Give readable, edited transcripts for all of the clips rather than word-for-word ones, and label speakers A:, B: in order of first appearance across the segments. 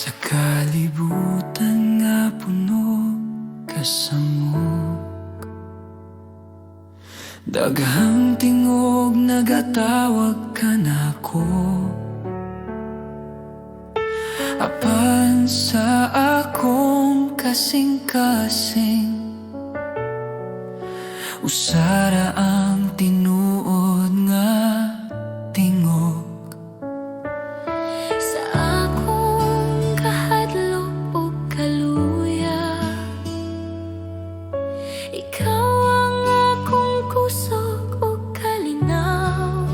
A: Sa kalibutan nga puno kasamok, daghang tingog nagatawag ka nako. Apan sa akong kasing-kasing, usara ang tinuod nga tingog.
B: Sa akong kahadlok o kaluya, ikaw ang akong kusog o kalinaw.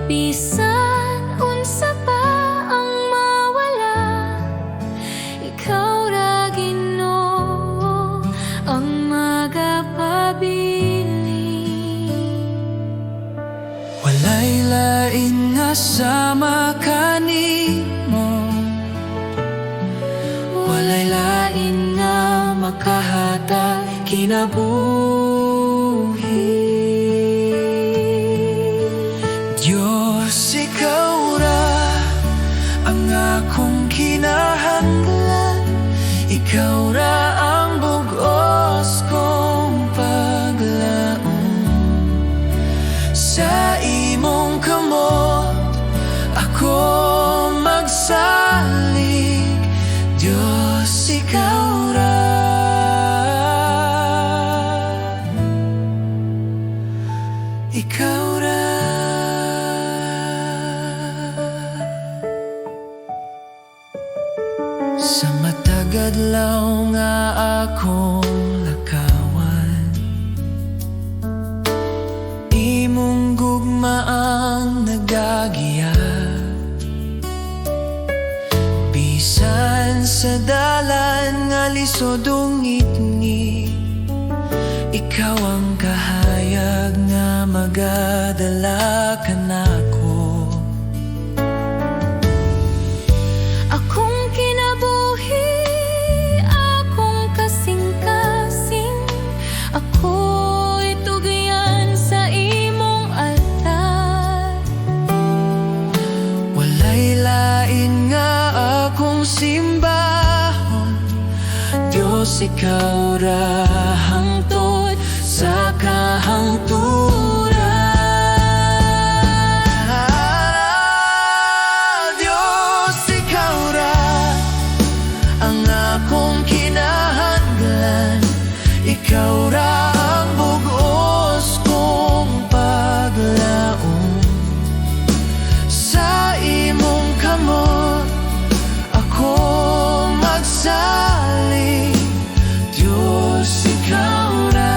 B: Bisan unsa pa ang mawala, ikaw ra Ginoo ang magapabiling.
A: Walay lain nga sama kanimo, walay lain nga makahatag kinabuhi. Diyos, ikaw ra ang akong kinahanglan, ikaw ra ang bugos kong paglaom. Sa imong kamot ako magsalig, Diyos, ikaw ra. Ikaw ra. Sa matag adlaw nga akong lakawan, imong gugma ang nagagiya. Bisan sa dalan nga lisod ungit-ngit, ikaw ang kahayag nga magadala ka nako.
B: Akong kinabuhi, akong kasing-kasing, ako'y tugyan sa imong altar.
A: Walay lain nga akong simbahon, Diyos, ikaw ra hangtod sa kahangturan. Diyos, ikaw ra ang akong kinahanglan, ikaw ra ang bugos kong paglaom. Sa imong kamot ako magsalig, Diyos, ikaw ra.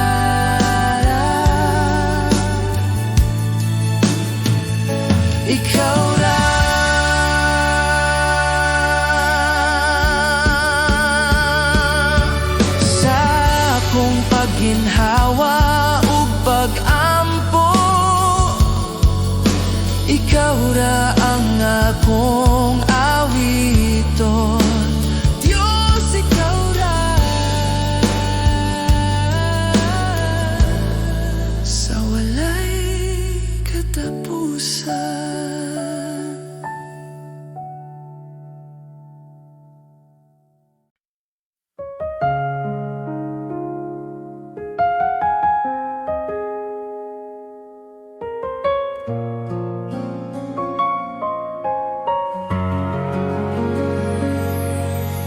A: Ikaw ra. Sa akong pagginhawa ug pag-ampo, ikaw ra ang akong awiton. Diyos, ikaw ra. Sa walay katapusan.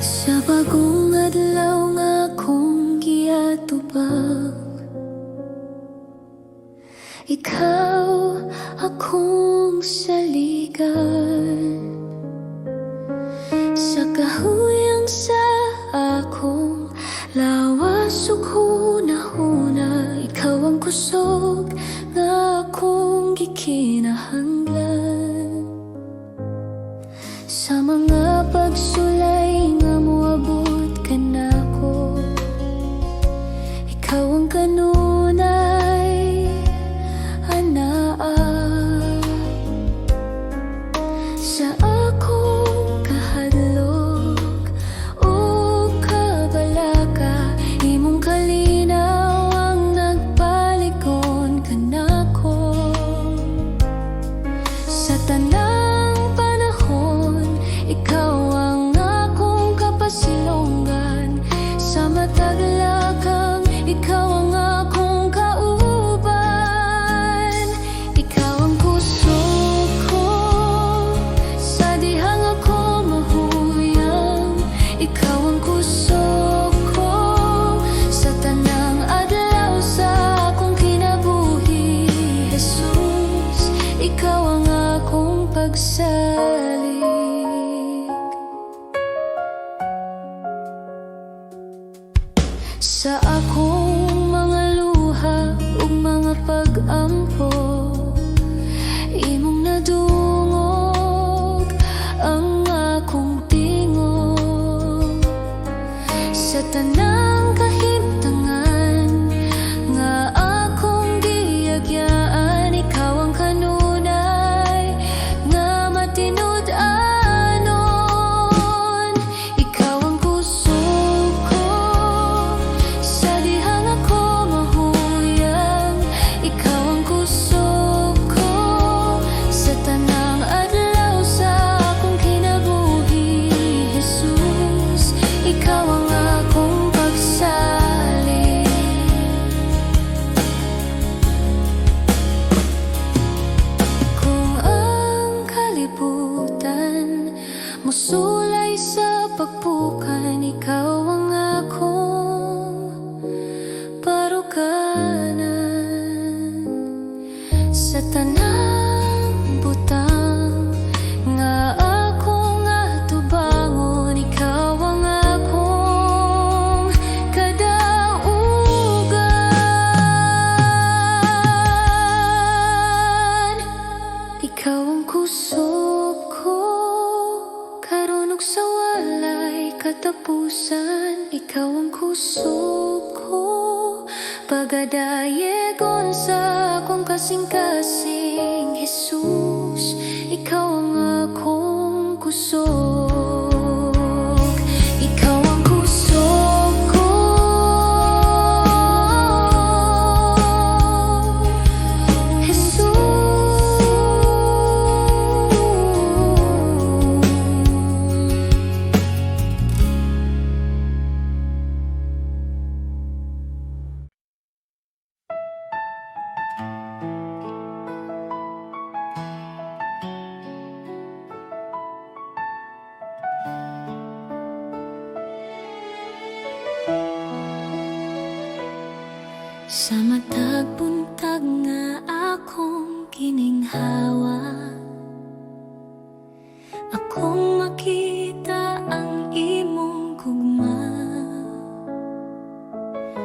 B: Sa bagong adlaw nga akong giatubag, ikaw akong saligan. Sa kahuyang sa akong lawas ug hunahuna, ikaw ang kusog nga akong gikinahanglan. Sa mga pagsulay nga moabot ka nako, ikaw ang kanunay anaa. Sa akong kahadlok o kabalaka, imong kalinaw ang nagpalikon ka nako. Sa tanang panahon, ikaw magsalig sa akong mga luha ug mga pag-ampo. Imong nadungog ang akong tingog sa tanang kahimtangan nga akong giyagyaan. Ikaw ang kanunay nga matinud-anon. Ikaw ang kusog ko sa dihang ako mahuyang. Ikaw ang kusog ko sa tanang adlaw sa akong kinabuhi, Jesus. Ikaw ang akong pagsalig. Kung ang kalibutan musulay sa pagpukan, ikaw ang akong paruganan sa tanang butang nga akong atubangon. Ikaw ang akong kadaugan. Ikaw ang kusog ko karon ug sa walay katapusan. Ikaw ang kusog ko pagadayegon sa akong kasing-kasing, Jesus. Ikaw ang akong kusog. Ikaw ang kusog ko, sa matag buntag nga akong gininghawa, akong makita ang imong gugma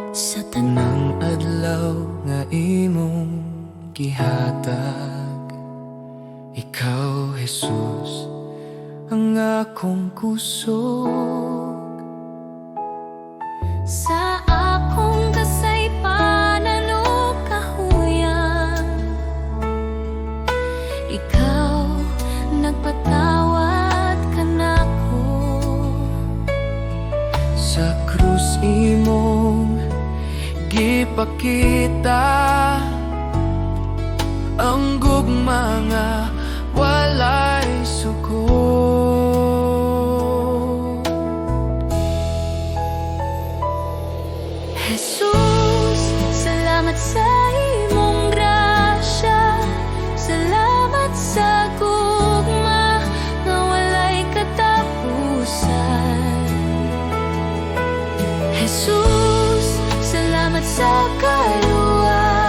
B: sa
A: Tanang adlaw nga imong gihatag. Ikaw, Jesus, ang akong kusog.
B: sa akong kasaypanan o kahuyang. Ikaw nagpatawad ka nako.
A: Sa krus imong gipakita ang gugma nga walay suko.
B: Jesus, salamat sa imong grasya. Salamat sa gugma nga walay katapusan. Jesus, salamat sa kaluwa.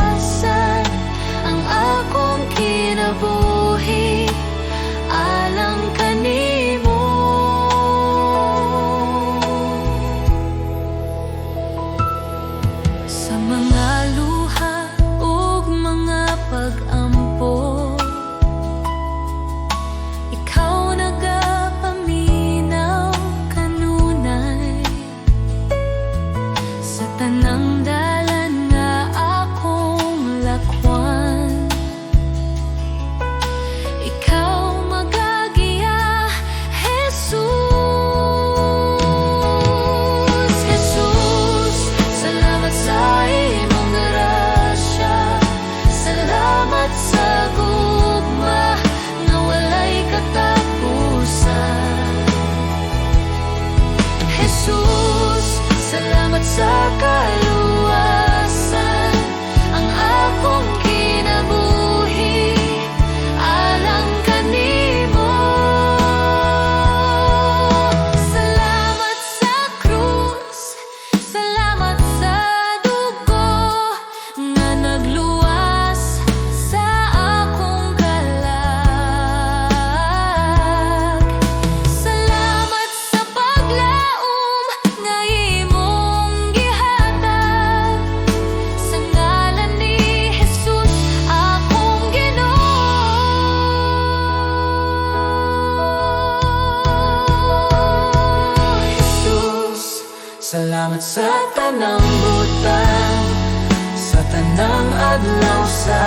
B: adlaw sa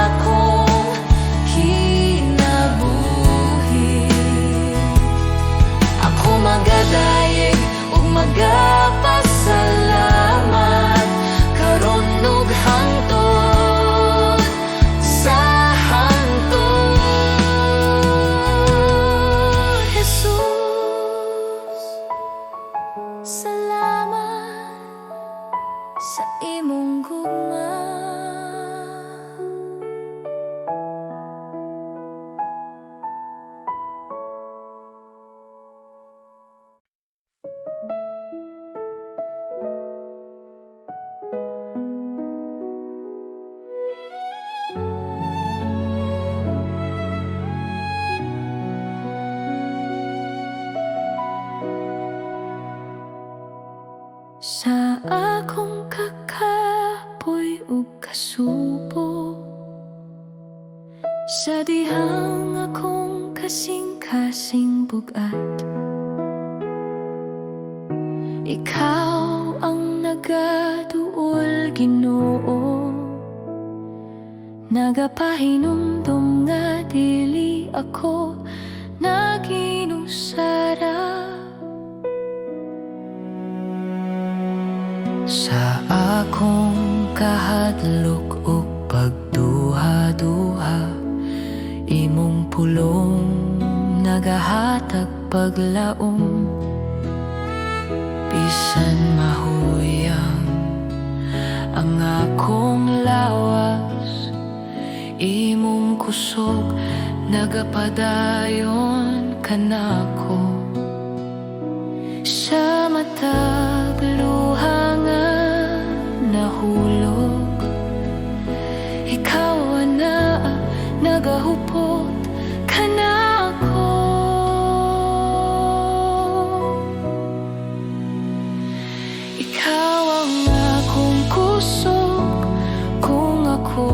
B: akong kinabuhi. Ako magadayeg ug magapasalamat karon ug hangtod sa hangtod. Jesus, salamat sa imong gugma. Sa akong kakapoy ug kasubo, sa dihang akong kasing-kasing bugat, ikaw ang nagaduol, Ginoo. Nagapahinumdum nga dili ako naginusara.
A: Sa akong kahadlok ug pagduha-duha, imong pulong nagahatag paglaom. Bisan mahuyang ang akong lawas, imong kusog nagapadayon kanako. Sa matag luha nga nahulog, ikaw na nagahupot kanako. Ikaw ang akong kusog kung ako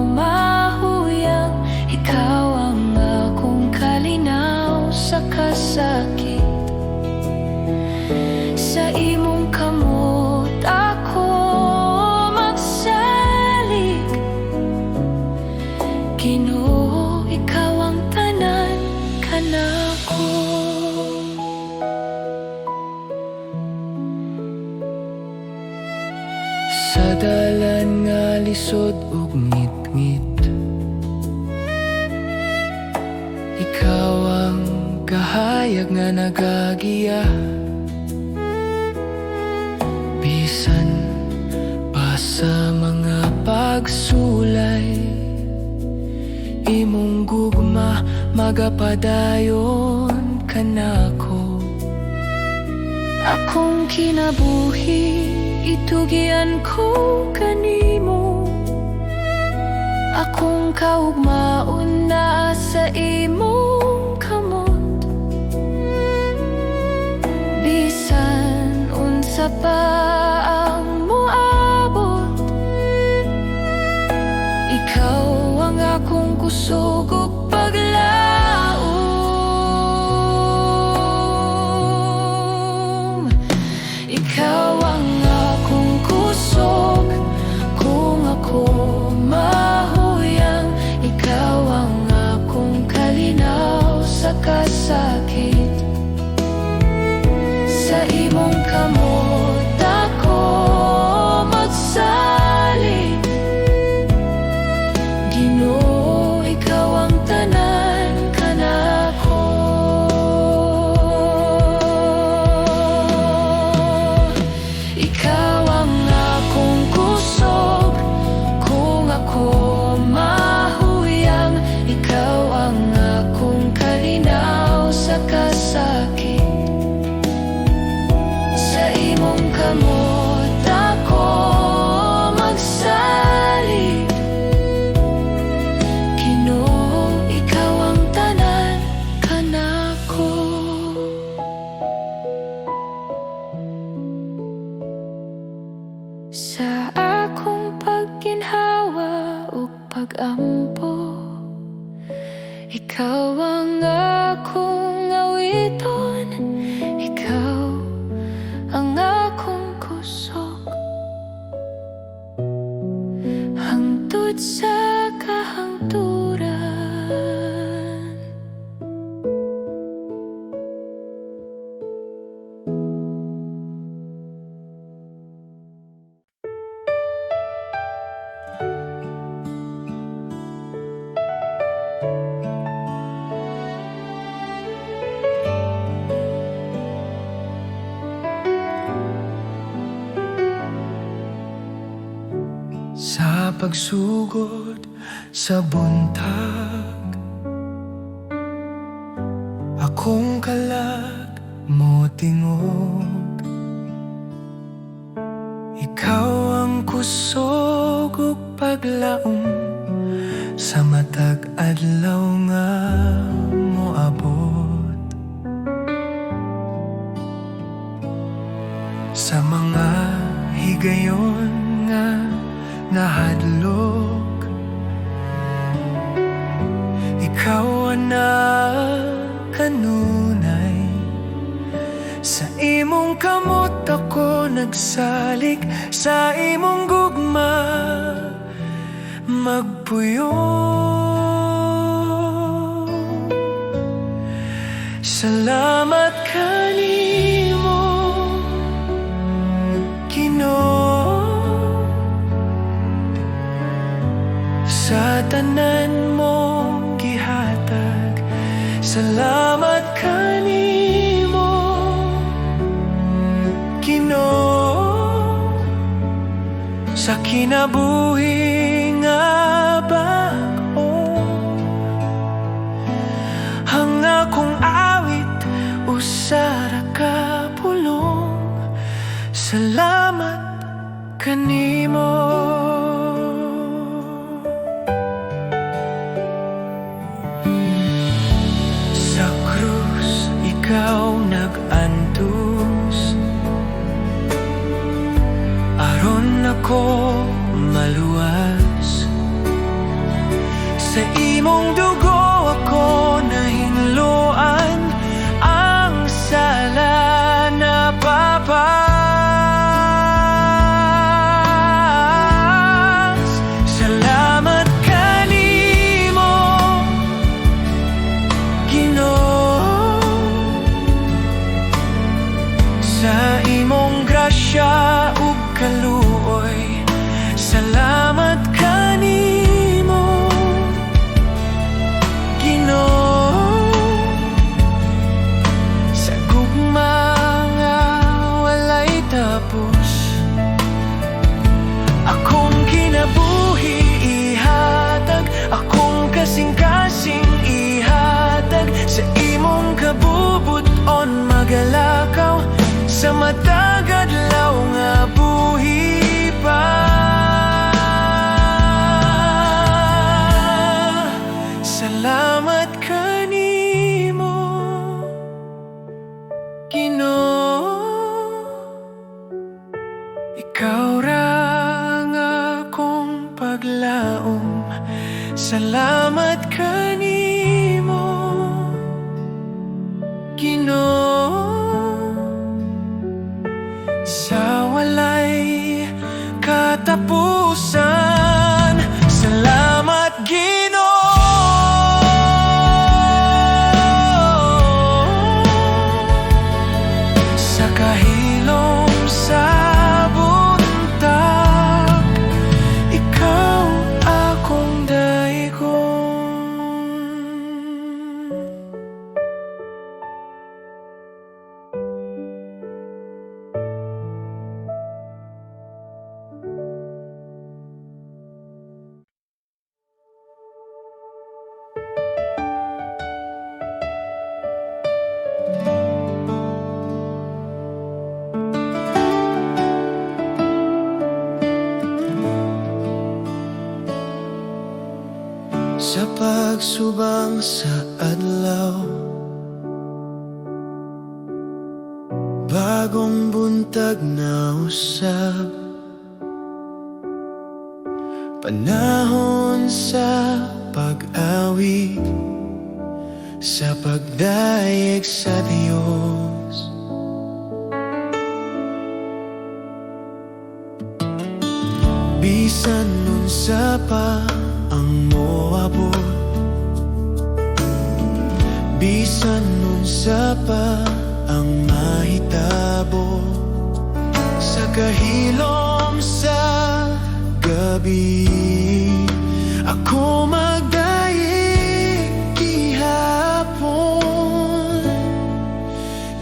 A: mahuyang, ikaw ang akong kalinaw sa kasakit. Sa imong kamot ako magsalig, Ginoo, ikaw ang tanan kanako. Sa dalan nga lisod ug ngit-ngit, ikaw ang kahayag nga nagagiya. Bisan pa sa mga pagsulay, imong gugma magapadayon kanako.
B: Akong kinabuhi, itugian ko kanimo. Akong kaugmaon na sa imong kamot. Bisan unsa pa ang moabot, ikaw ang akong kusog ug paglaom. Ikaw ang akong kusog kung ako mahuyang, ikaw ang akong kalinaw sa kasakit. Sa imong kamot
A: pagsugod sa buntag. Akong kalag mo tingog, ikaw ang kusog ug paglaom sa matag adlaw nga moabot. Sa mga higayon nga nahadlok, ikaw ana kanunay. Sa imong kamot ako nagsalik, sa imong gugma magpuyo. Salamat kanimo Ginoo, sa tanan mong gihatag. Salamat kanimo Ginoo, sa kinabuhi nga bag-o. Ang akong awit usara ka pulong. Salamat kanimo. Sa krus ikaw nag-antos, aron ako maluwas. Sa imong dugo ako nahinluan, ang sala na papas. Salamat kanimo Ginoo, sa imong grasya ug kaluoy. Salamat kanimo Ginoo, sa gugma nga walay tapos. Akong kinabuhi ihatag, akong kasing-kasing ihatag. Sa imong kabubuton magalakaw, sa matag adlaw nga buhi pa. Salamat kanimo Ginoo, ikaw ra ang akong paglaom. Salamat kanimo Ginoo, sa walay katapusan. Salamat Ginoo, sa kahilom sa buntag. Ikaw akong daigon. Sa pagsubang sa adlaw, bagong buntag na usab. Panahon sa pag-awit, sa pagdayeg sa Diyos. Bisan nun sa pa ang moabot, bisan nun sa pa ang mahitabo. Sa kahilom sa gabi, ako magdayeg gihapon.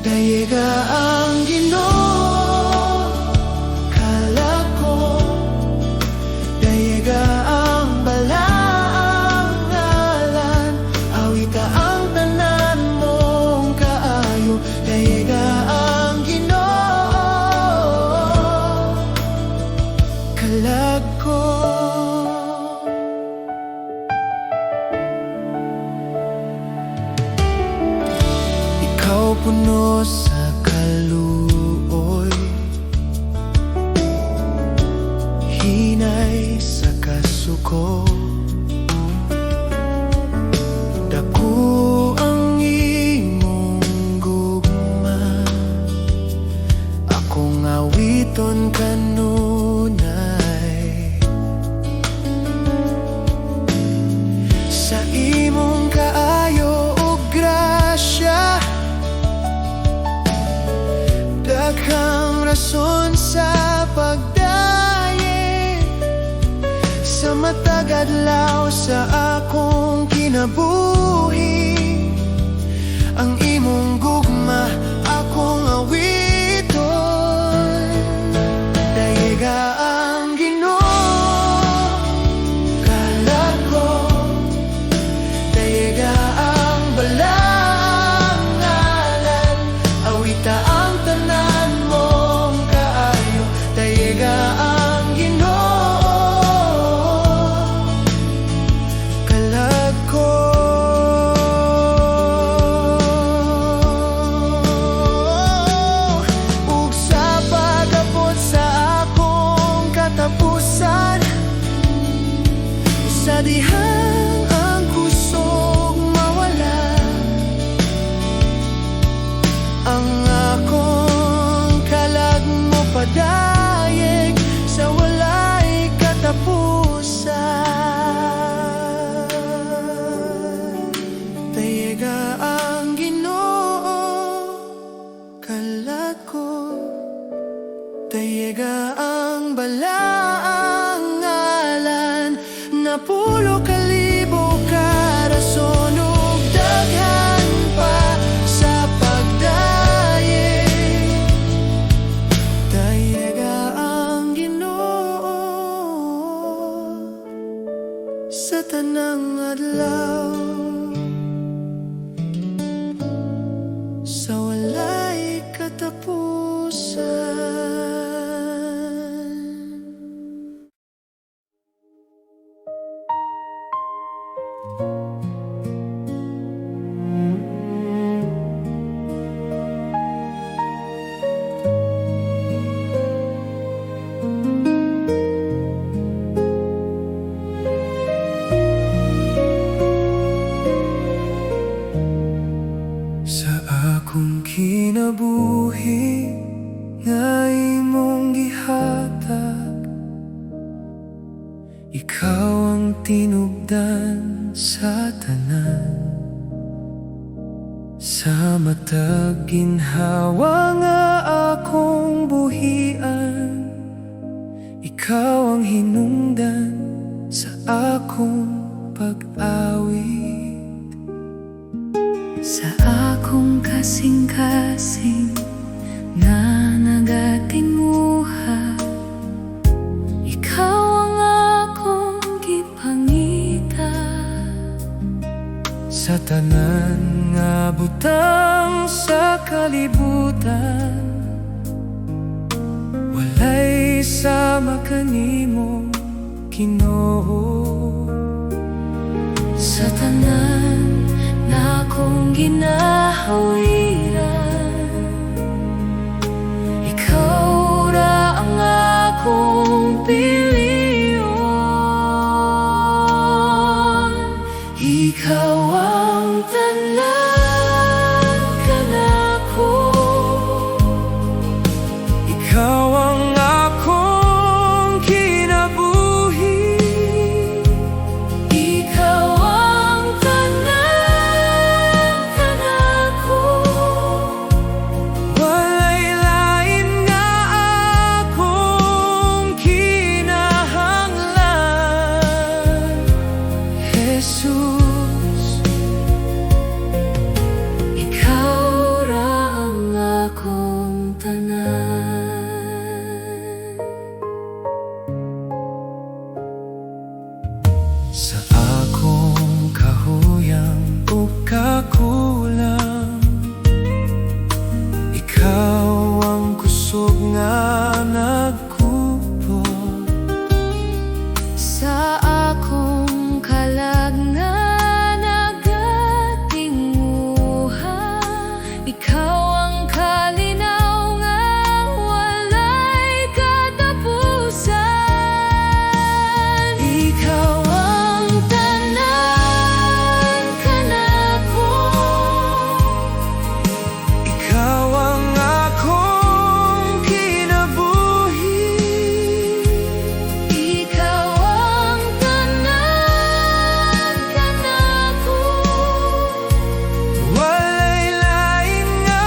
A: Dayeg ang Ginoo kalako, dayeg ikaw puno sa kaluoy, hinay sa kasuko. Dako ang imong gugma, akong awiton kanunay. Sa imong kaayo ug grasya, daghang rason sa pagdaye. Sa matag adlaw sa akong kinabuhi, ang imong gugma akong awiton. Dayiga ang Ginoo, kalag ko. Dayiga ang balang ngalan, awita ang tanan mong kaayo. Dayiga ang Ginoo, kalag ko. Ug sa pag-abot sa akong katapusan, sa dihang ang kusog mawala, ang akong kalag mo padayeg sa walay katapusan. Dayiga ang Ginoo, kalag ko. Dayiga ang balaang ngalan, napulo kalibo ka rason ug daghan pa sa pagdaye. Dayiga ang Ginoo sa tanang adlaw, sa walay katapusan. Sa akong kinabuhi nga imong gihatag, ikaw ang tinubdan sa tanan. Sa matag ginhawa nga akong buhian, ikaw ang hinungdan sa akong pag-awit.
B: Sa akong kasing-kasing na nagatinguha, ikaw ang akong gipangita.
A: Sa tanan nga butang sa kalibutan, walay sama kanimo, Ginoo.
B: Sa tanan na akong ginahawiran, ikaw ra ang akong piliyon. Ikaw ang tanan kanako,
A: Ikaw ang akong kinabuhi,
B: ikaw ang tanan kanako.
A: walay lain nga akong kinabuhi.
B: Ikaw ang kalinaw nga walay katapusan. Ikaw ang tanan kanako.
A: Ikaw ang akong kinabuhi.
B: Ikaw ang tanan kanako.
A: Walay lain nga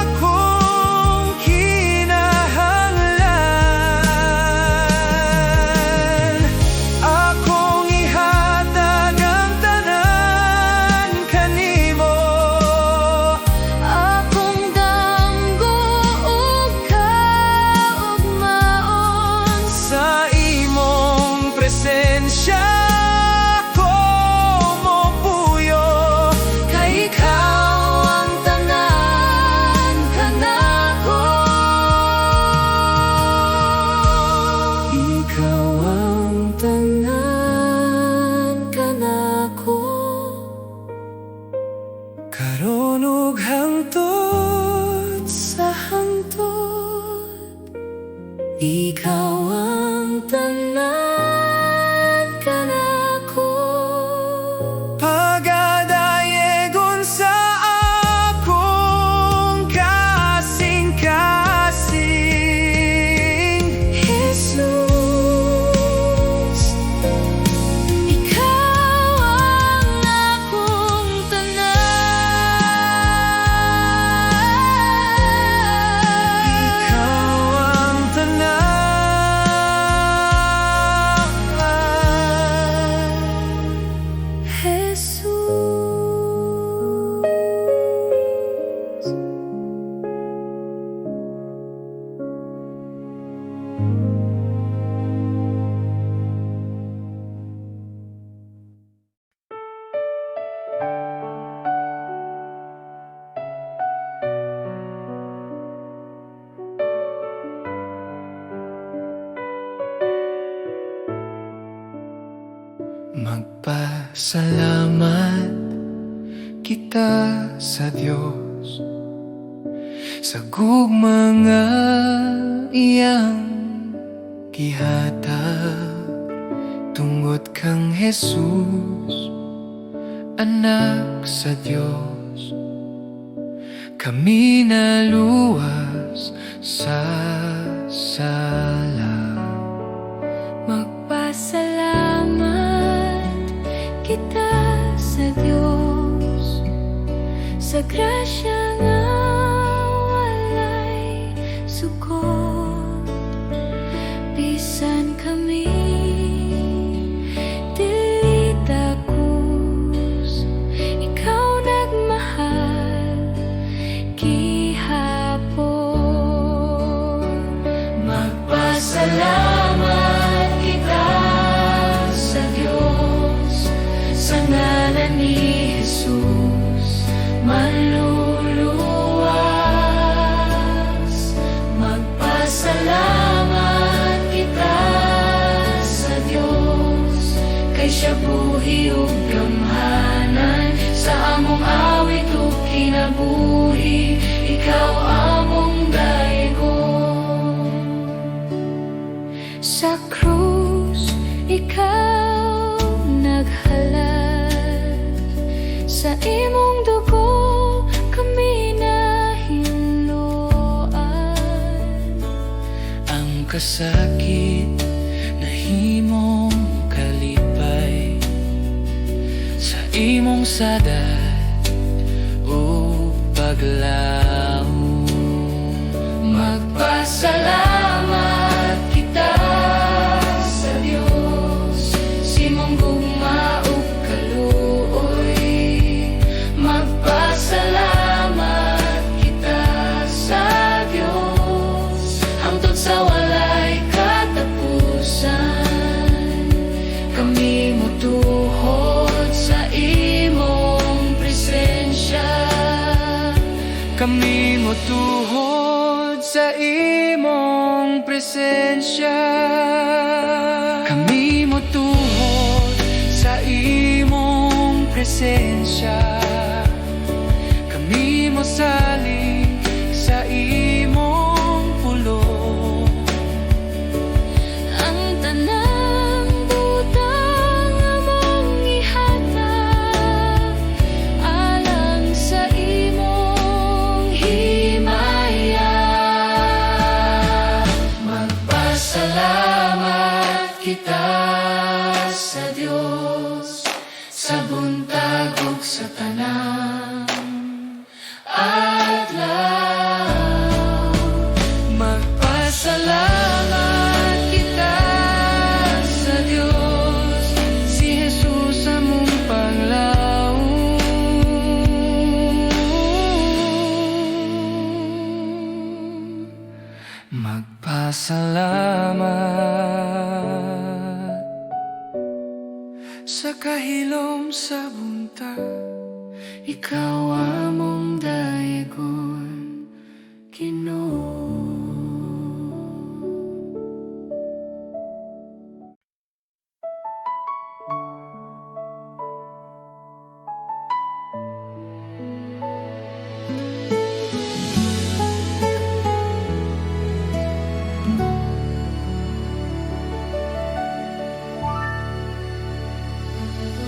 A: akong kinahanglan. Akong ihatag ang tanan kanimo.
B: Akong damgo ug kaugmaon.
A: Sa imong presensya ko mopuyo.
B: Kay ikaw ang tanan kanako.
A: Ikaw ang
B: Tanan kanako.
A: karon ug hangtod.
B: Sa hangtod, ikaw ang tanan kanako.
A: Pagadayegon sa akong kasing-kasing.
B: Jesus, ikaw ang akong tanan.
A: Ikaw ang tanan.
B: Jesus.
A: Magpasalamat kita sa Diyos sa gugma nga iyang gihatag. Tungod kang Jesus, anak sa Diyos, kami naluwas sa sala.
B: Magpasalamat kita sa Diyos sa grasya nga walay sukot. Bisan kami dili takus, ikaw nagmahal gihapon. Magpasalamat kita sa Diyos sa ngalan ni Jesus manluluwas. Magpasalamat kita sa Diyos kay siya buhi ug gamhanan. Sa among awit ug kinabuhi, ikaw among daygon. Sa krus, ikaw naghalad. Sa imong dugo, kami nahinluan.
A: Ang kasakit na himong kalipay sa imong sadat o paglaom.
B: Magpasalamat kita sa Diyos sa imong gugma ug kaluoy. Magpasalamat kita sa Diyos hangtod sa walay katapusan. Kami motuhod sa imong presensya.
A: Kami motuhod sa imong presensya. Kami motuhod sa imong presensya. Kami mosali sa imong pulo.
B: Ang tanang butang among ihatag alang sa imong himaya. Magpasalamat kita sa Dios sa buntag ug sa tanang adlaw.
A: Magpasalamat kita sa Diyos, si Jesus among panglaw. Magpasalamat sa kahilom sa buntag, ikaw among daegon, Ginoo.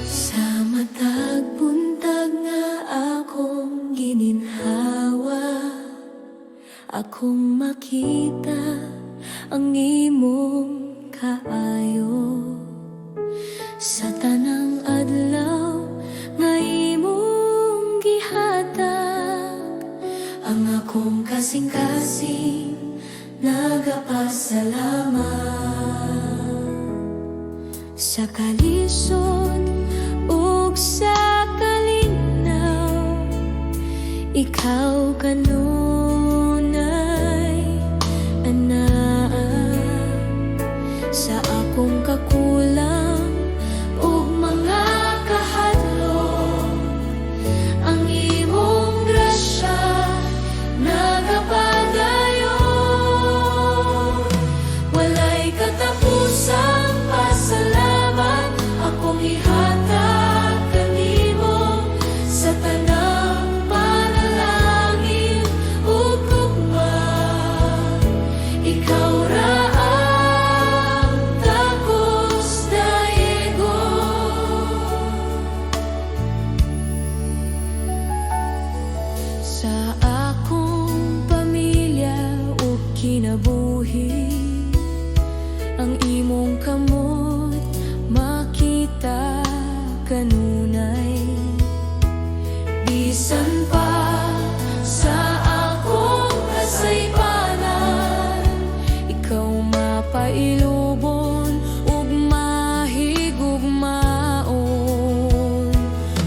B: Sa matag buntag nga akong gininhawa, akong makita ang imong kaayo. Sa tanang adlaw nga imong gihatag, ang akong kasing-kasing nagapasalamat. Sa kalisod ug sa kalinaw, ikaw kanunay anaa. Sa akong kakulang ug mga kahadlok, ang imong grasya nagapadayon. Walay katapusang pasalamat akong ihatag kanimo sa tanang panalangin ug gugma. Ikaw ra ang takos daegon. Sa akong pamilya ug kinabuhi, ang imong kamot makita kanunay. Bisan pa sa akong kasaypanan, ikaw mapailubon ug mahigugmaon.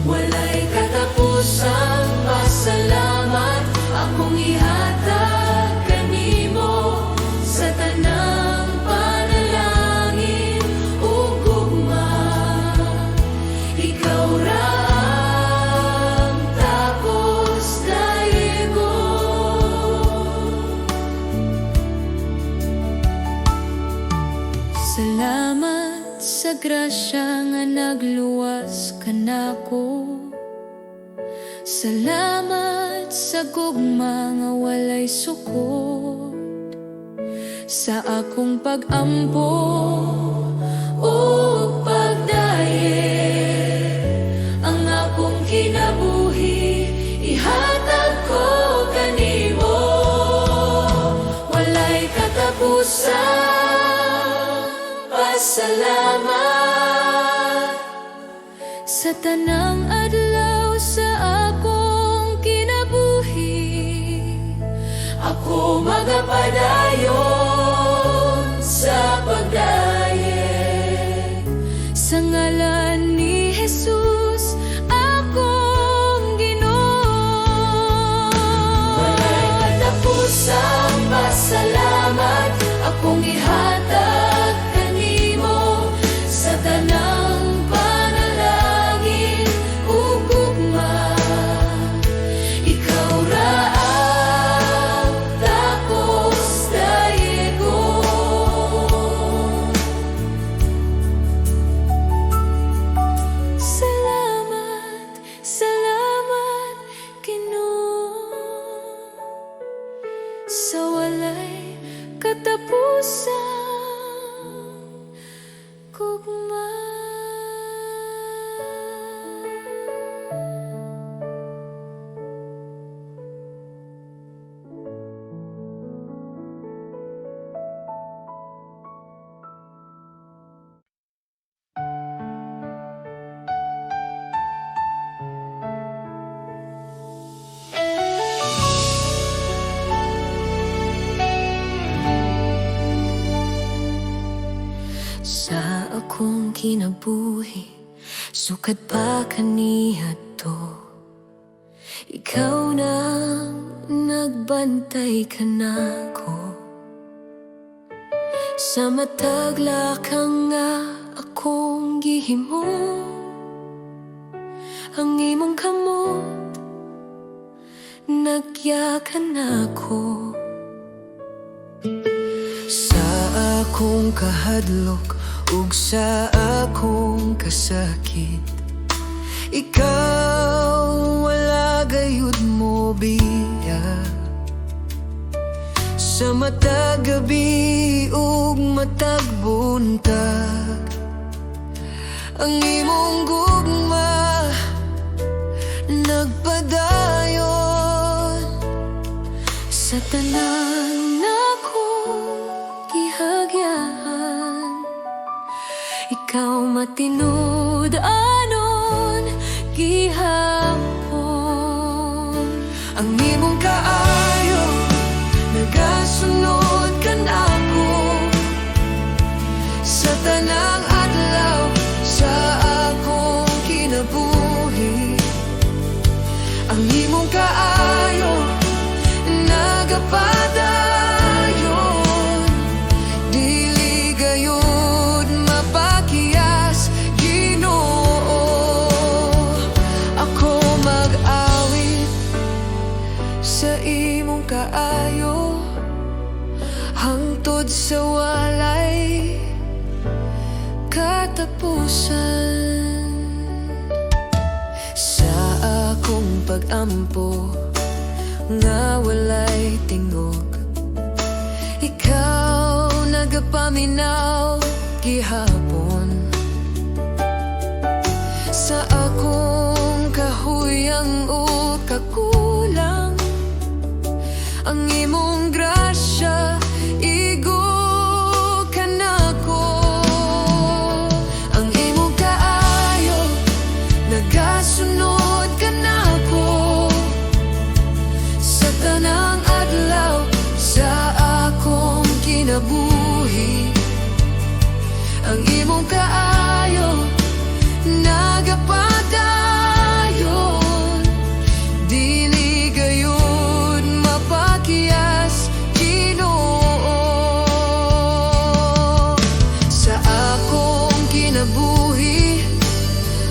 B: Walay katapusang pasalamat akong ihatag kanimo sa tanang panalangin ug gugma. Ikaw ra ang takos daegon. Salamat sa grasya nga nagluwas kanako. Salamat sa gugma nga walay sukot. Sa akong pag-ampo o pagdaye, ang akong kinabuhi ihatag ko kanimo. Walay katapusang pasalamat sa tanang adlaw sa akong kinabuhi. Ako magapadayon sa pagdaye, sa ngalan ni Jesus akong Ginoo. Walay katapusang pasalamat akong ihatag kanimo sa tanang panalangin ug katapusang gugma. Sa akong kinabuhi, sukad pa kaniya to. Ikaw na nagbantay ka nako. Sa matagla ka nga akong gihimo, ang imong kamot nagyakan ako.
A: Sa akong kahadlok ug sa akong kasakit, ikaw wala gayud mo biya. Sa matag gabi ug matag buntag, ang imong gugma nagpadayon.
B: Sa tanan akong gihagyahan, ikaw matinud anon gihapon.
A: Ang imong kaayo nagasunod ka nako sa tanang adlaw sa akong kinabuhi. Ang imong kaayo nagapadayon, dili gayud mapakiyas Ginoo. Ako mag-awit sa imong kaayo hangtod sa walay katapusan. Sa akong pag-ampo nga walay tingog, ikaw nagapaminaw gihapon. Sa akong kahuyang o kakulang, ang imong grasya igo ka nako. Ang imong kaayo nagasunod ka nako sa tanang adlaw sa akong kinabuhi. Ang imong kaayo nagapadayon, dili gayud mapakiyas Ginoo. Sa akong kinabuhi,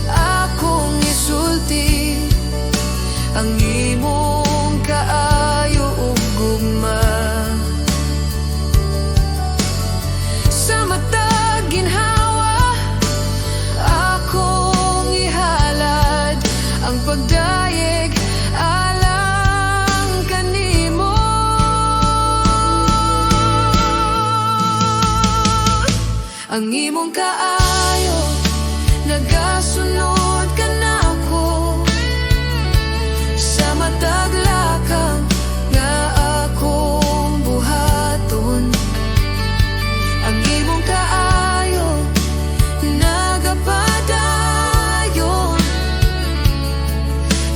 A: akong isulti ang imong kaayo ug gugma. Sa matag ginhawa akong ihalad ang pagdayeg alang kanimo. Ang imong kaayo nagasunod ka nako sa matag lakang nga akong buhaton. Ang imong kaayo nagapadayon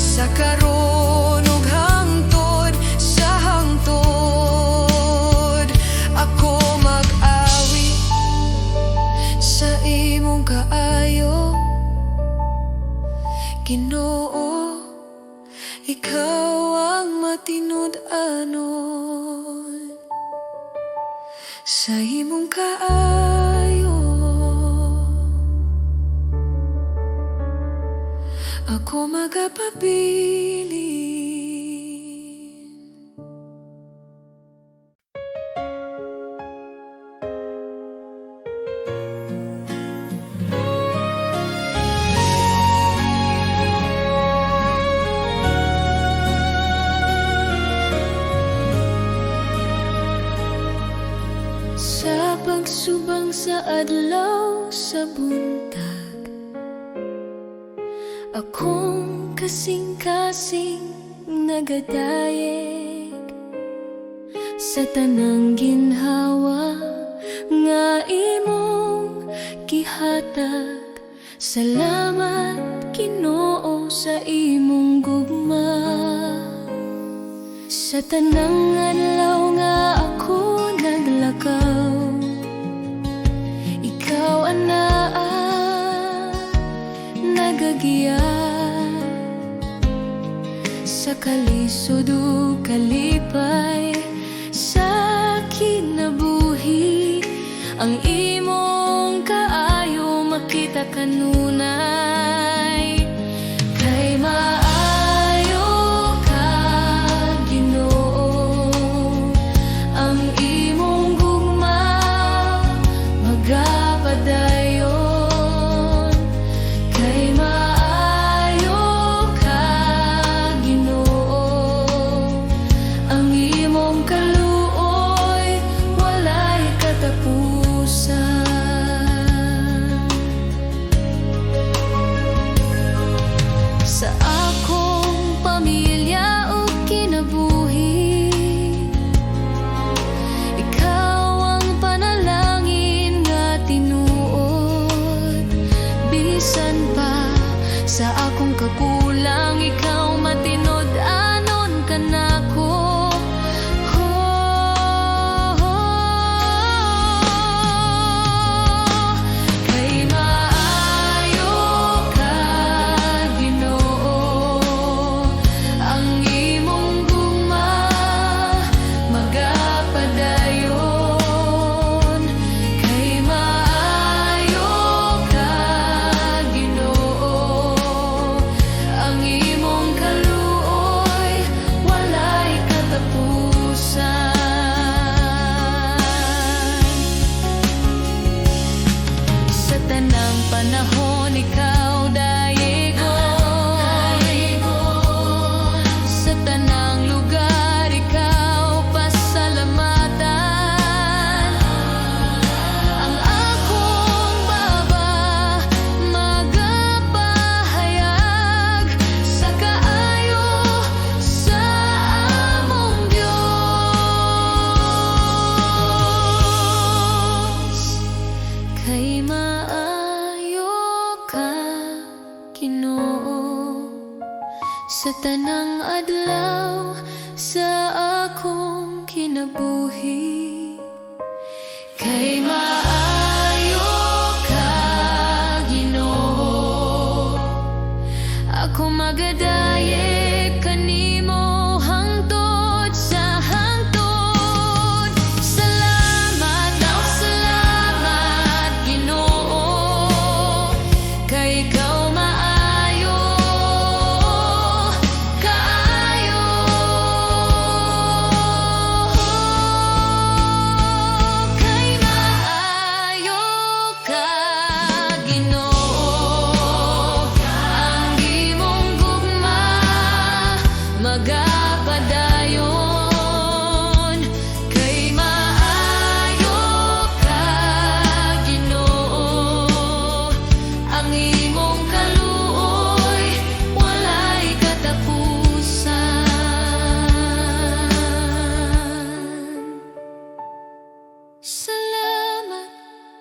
A: sa karon ug hangtod sa hangtod. Ako mag-awi sa imong kaayo Ginoo. Ikaw ang matinud-anon sa imong kaayo. Ako magapabilin. Sa
B: nagsubang sa adlaw sa buntag, akong kasing-kasing nagadayeg sa tanang ginhawa nga imong gihatag. Salamat Ginoo sa imong gugma, sa tanang adlaw nga ako naglakaw, ikaw anaa nagagiya. Sa kalisod ug kalipay sa kinabuhi, ang imong kaayo makita kanunay. Kay maayo ka Ginoo, ang imong gugma magapadayon. Kay maayo ka Ginoo, ang imong kaluoy walay katapusan. Sa akong pamilya o kinabuhi, ikaw ang panalangin nga tinuod. Bisan pa sa akong kakulang, ikaw matinod-anon ka nako. Kay maayo ka Ginoo, ang imong gugma magapadayon. Kay maayo ka Ginoo, ang imong kaluoy walay katapusan. Sa tanang panahon ikaw dayegon, sa tanang lugar ikaw pasalamatan. Ang akong baba magapahayag sa kaayo sa among Dios. Kay maayo ka Ginoo, sa tanang adlaw sa akong kinabuhi. Kay maayo ka Ginoo, ako magadayeg kanimo hangtod sa hangtod. Salamat Ginoo, kay ikaw maayo kaayo. Kay maayo ka Ginoo, ang imong gugma magapadayon. Kay maayo ka Ginoo, ang imong kaluoy walay katapusan.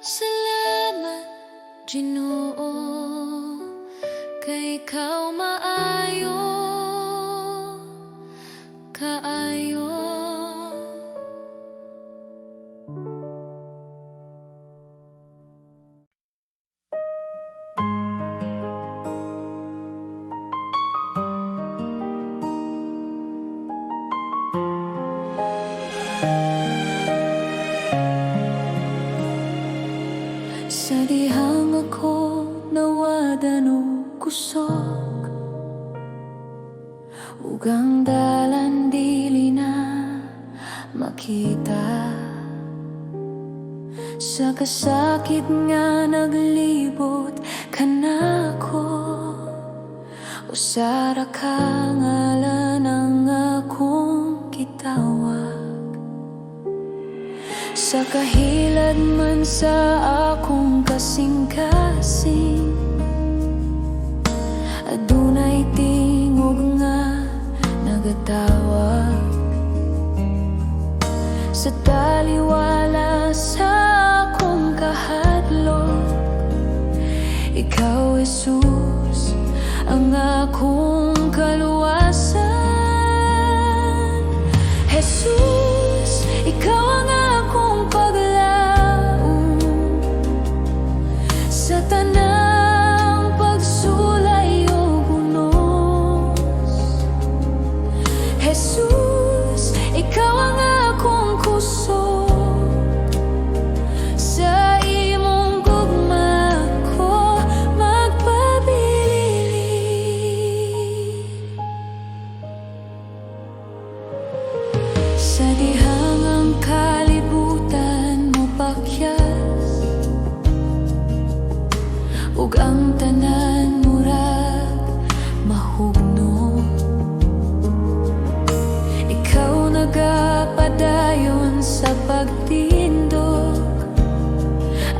B: Salamat Ginoo, kay ikaw maayo kaayo. Sa dihang ako nawadan o kusog, ug ang dalan dili na makita. Sa kasakit nga naglibot kanako, usara ka ngalan ang akong gitawag. Sa Sa kahilad man sa akong kasing-kasing, adunay tingog nga nagatawag. Sa taliwala sa akong kahadlok, ikaw, Jesus, ang akong kaluwasan. Jesus, ikaw ang akong paglaom sa tanang pagsulay o bunos. Jesus, ikaw ang akong kusog sa imong gugma ko magpabilili. Sa dihangang kalibutan mo pakyas, ug ang tanan murag mahugno. Ikaw nagapadayon sa pagtindog,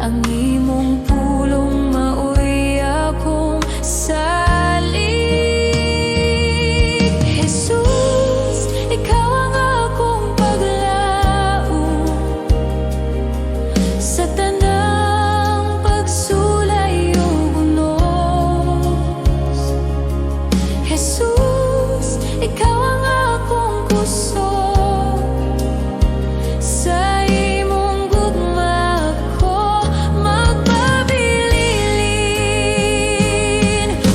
B: ang imong pulong maoy akong salig. Jesus, ikaw ang akong paglaom sa tanang pagsulay o bunos. Jesus, ikaw ang akong kusog sa imong gugma ko magpabilin.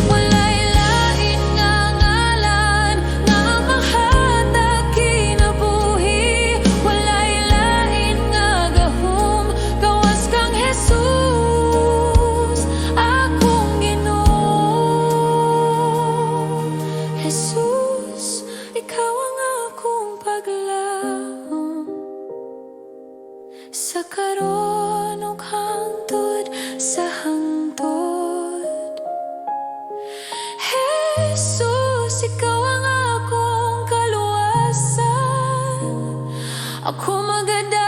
B: Walay lain nga ngalan nga mahatag kinabuhi, walay lain nga gahom gawas kang Jesus, akong Ginoo. Jesus, ikaw ang akong paglaom sa karon ug hangtod sa hangtod. Jesus, ikaw ang akong kaluwasan. Ako magada